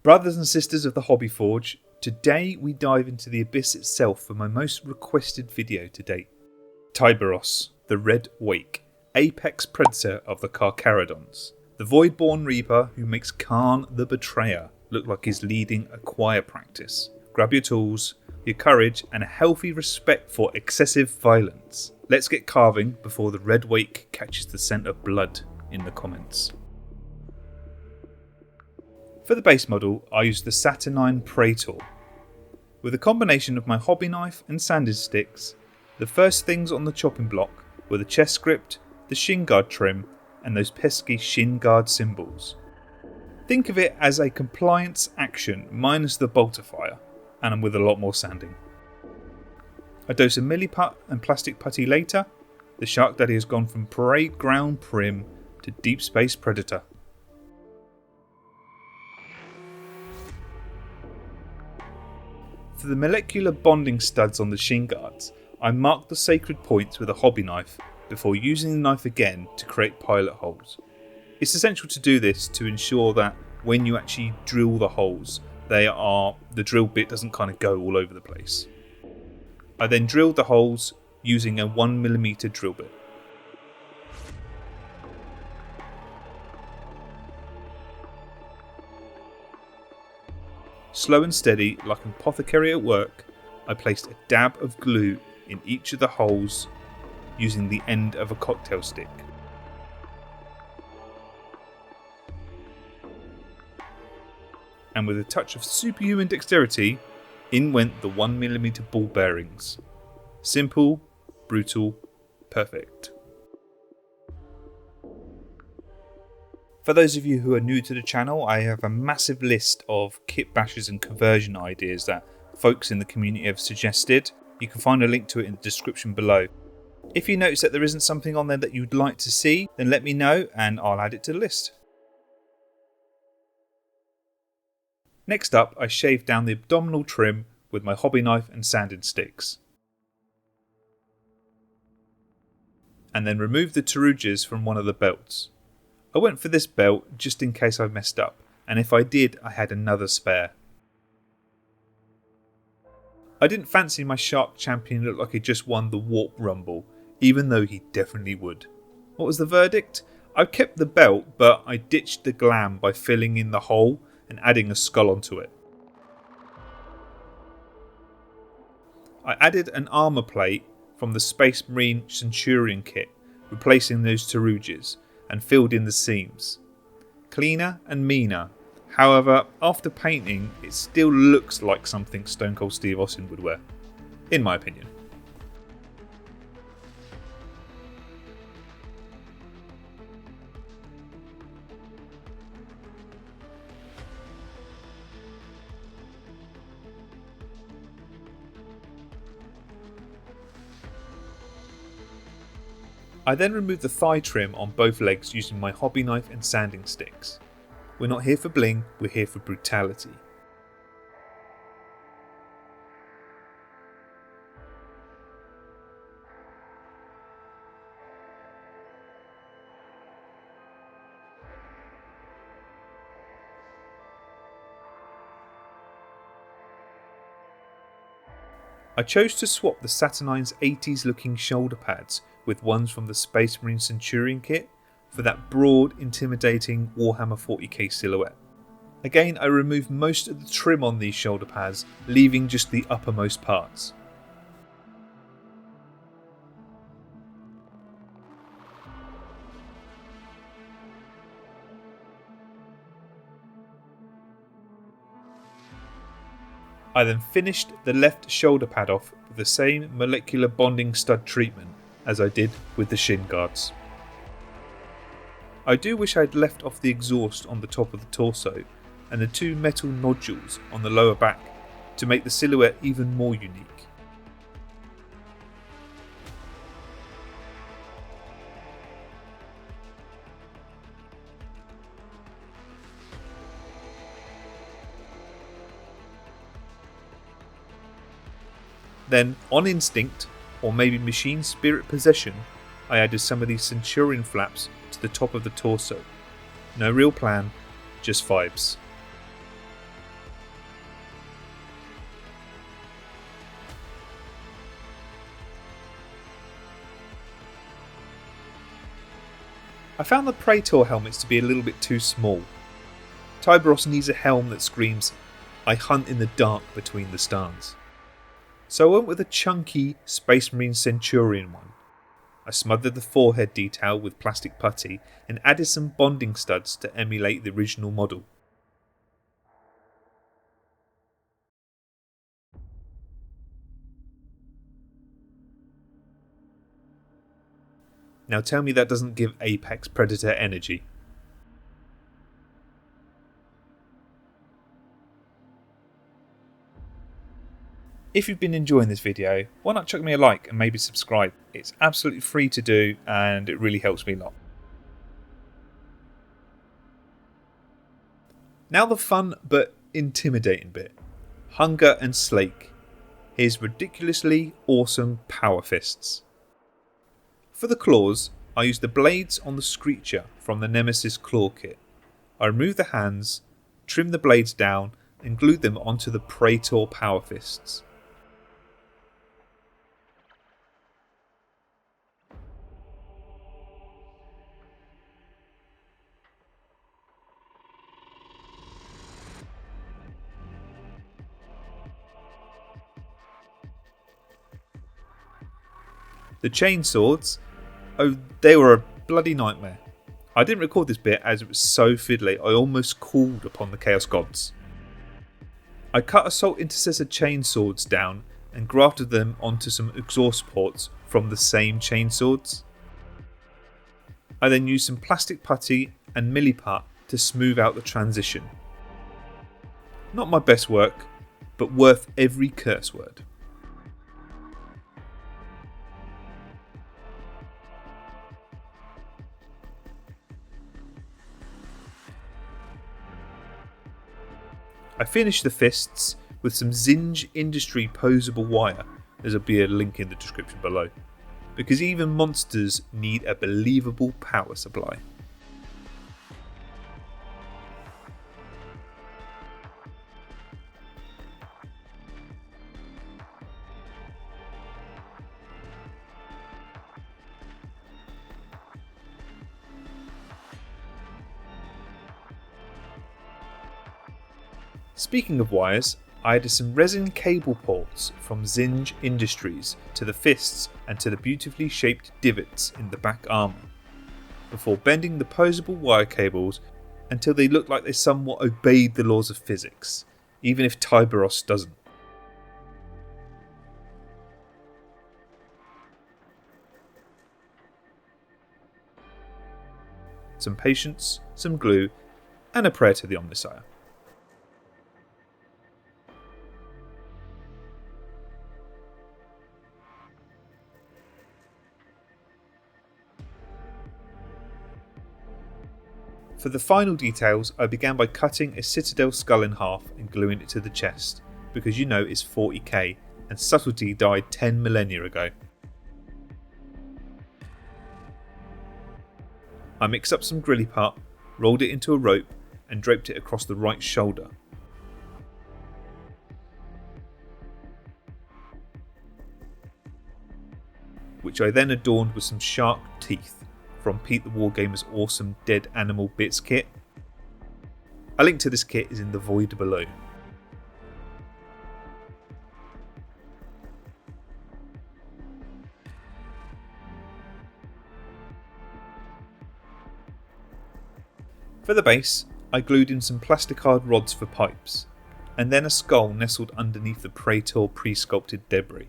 Brothers and sisters of the Hobby Forge, today we dive into the abyss itself for my most requested video to date. Tyberos the Red Wake, apex predator of the Carcharodons. The Voidborn Reaper who makes Khan the Betrayer look like he's leading a choir practice. Grab your tools, your courage and a healthy respect for excessive violence. Let's get carving before the Red Wake catches the scent of blood in the comments. For the base model, I used the Saturnine Praetor. With a combination of my hobby knife and sanding sticks, the first things on the chopping block were the chest script, the shin guard trim and those pesky shin guard symbols. Think of it as a compliance action minus the bolter fire, and with a lot more sanding. A dose of milliput and plastic putty later, the Shark Daddy has gone from parade ground prim to deep space predator. For the molecular bonding studs on the shin guards, I marked the sacred points with a hobby knife before using the knife again to create pilot holes. It's essential to do this to ensure that when you actually drill the holes, the drill bit doesn't kind of go all over the place. I then drilled the holes using a 1mm drill bit. Slow and steady, like an apothecary at work, I placed a dab of glue in each of the holes using the end of a cocktail stick. And with a touch of superhuman dexterity, in went the 1mm ball bearings. Simple, brutal, perfect. For those of you who are new to the channel, I have a massive list of kit bashes and conversion ideas that folks in the community have suggested. You can find a link to it in the description below. If you notice that there isn't something on there that you'd like to see, then let me know and I'll add it to the list. Next up, I shaved down the abdominal trim with my hobby knife and sanding sticks. And then removed the teruges from one of the belts. I went for this belt just in case I messed up, and if I did, I had another spare. I didn't fancy my shark champion look like he just won the Warp Rumble, even though he definitely would. What was the verdict? I kept the belt, but I ditched the glam by filling in the hole and adding a skull onto it. I added an armour plate from the Space Marine Centurion kit, replacing those teruges, and filled in the seams. Cleaner and meaner. However, after painting, it still looks like something Stone Cold Steve Austin would wear, in my opinion. I then removed the thigh trim on both legs using my hobby knife and sanding sticks. We're not here for bling, we're here for brutality. I chose to swap the Saturnine's 80s looking shoulder pads with ones from the Space Marine Centurion kit for that broad, intimidating Warhammer 40k silhouette. Again, I removed most of the trim on these shoulder pads, leaving just the uppermost parts. I then finished the left shoulder pad off with the same molecular bonding stud treatment as I did with the shin guards. I do wish I had left off the exhaust on the top of the torso and the two metal nodules on the lower back to make the silhouette even more unique. Then, on instinct, or maybe machine spirit possession, I added some of these Centurion flaps to the top of the torso. No real plan, just vibes. I found the Praetor helmets to be a little bit too small. Tyberos needs a helm that screams, "I hunt in the dark between the stars." So I went with a chunky Space Marine Centurion one. I smothered the forehead detail with plastic putty and added some bonding studs to emulate the original model. Now tell me that doesn't give Apex Predator energy. If you've been enjoying this video, why not chuck me a like and maybe subscribe? It's absolutely free to do and it really helps me a lot. Now the fun but intimidating bit. Hunger and Slake. His ridiculously awesome power fists. For the claws, I used the blades on the Screecher from the Nemesis Claw kit. I removed the hands, trimmed the blades down and glued them onto the Praetor power fists. The chain swords, oh, they were a bloody nightmare. I didn't record this bit as it was so fiddly I almost called upon the Chaos Gods. I cut Assault Intercessor chain swords down and grafted them onto some exhaust ports from the same chain swords. I then used some plastic putty and milliput to smooth out the transition. Not my best work, but worth every curse word. I finished the fists with some Zinj Industry posable wire, there'll be a link in the description below, because even monsters need a believable power supply. Speaking of wires, I added some resin cable ports from Zinj Industries to the fists and to the beautifully shaped divots in the back armour, before bending the posable wire cables until they looked like they somewhat obeyed the laws of physics, even if Tyberos doesn't. Some patience, some glue, and a prayer to the Omnissiah. For the final details, I began by cutting a Citadel skull in half and gluing it to the chest, because you know it's 40k and subtlety died 10 millennia ago. I mixed up some grilliput, rolled it into a rope and draped it across the right shoulder. Which I then adorned with some shark teeth from Pete the Wargamer's awesome Dead Animal Bits kit. A link to this kit is in the void below. For the base, I glued in some plasticard rods for pipes, and then a skull nestled underneath the Praetor pre-sculpted debris.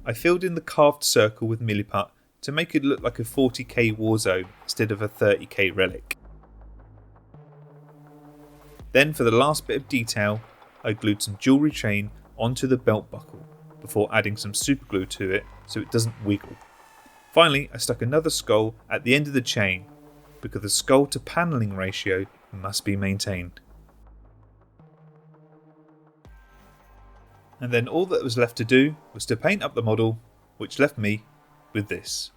I filled in the carved circle with milliput to make it look like a 40k warzone instead of a 30k relic. Then for the last bit of detail, I glued some jewellery chain onto the belt buckle before adding some superglue to it so it doesn't wiggle. Finally, I stuck another skull at the end of the chain because the skull to panelling ratio must be maintained. And then all that was left to do was to paint up the model, which left me with this.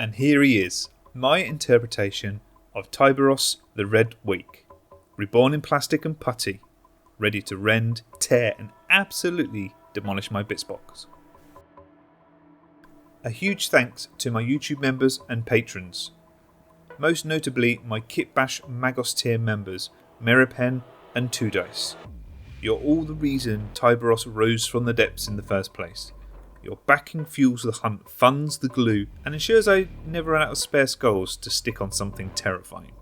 And here he is, my interpretation of Tyberos the Red Wake, reborn in plastic and putty, ready to rend, tear and absolutely demolish my bits box. A huge thanks to my YouTube members and patrons, most notably my Kitbash Magos tier members Meripen and 2 Dice. You're all the reason Tyberos rose from the depths in the first place. Your backing fuels the hunt, funds the glue, and ensures I never run out of spare skulls to stick on something terrifying.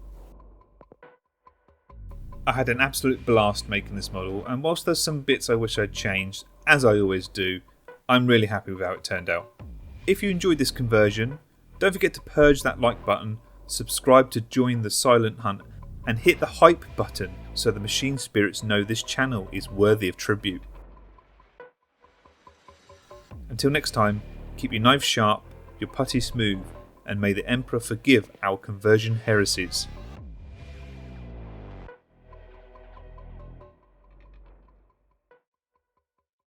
I had an absolute blast making this model, and whilst there's some bits I wish I'd changed, as I always do, I'm really happy with how it turned out. If you enjoyed this conversion, don't forget to purge that like button, subscribe to join the silent hunt, and hit the hype button so the machine spirits know this channel is worthy of tribute. Until next time, keep your knife sharp, your putty smooth, and may the Emperor forgive our conversion heresies.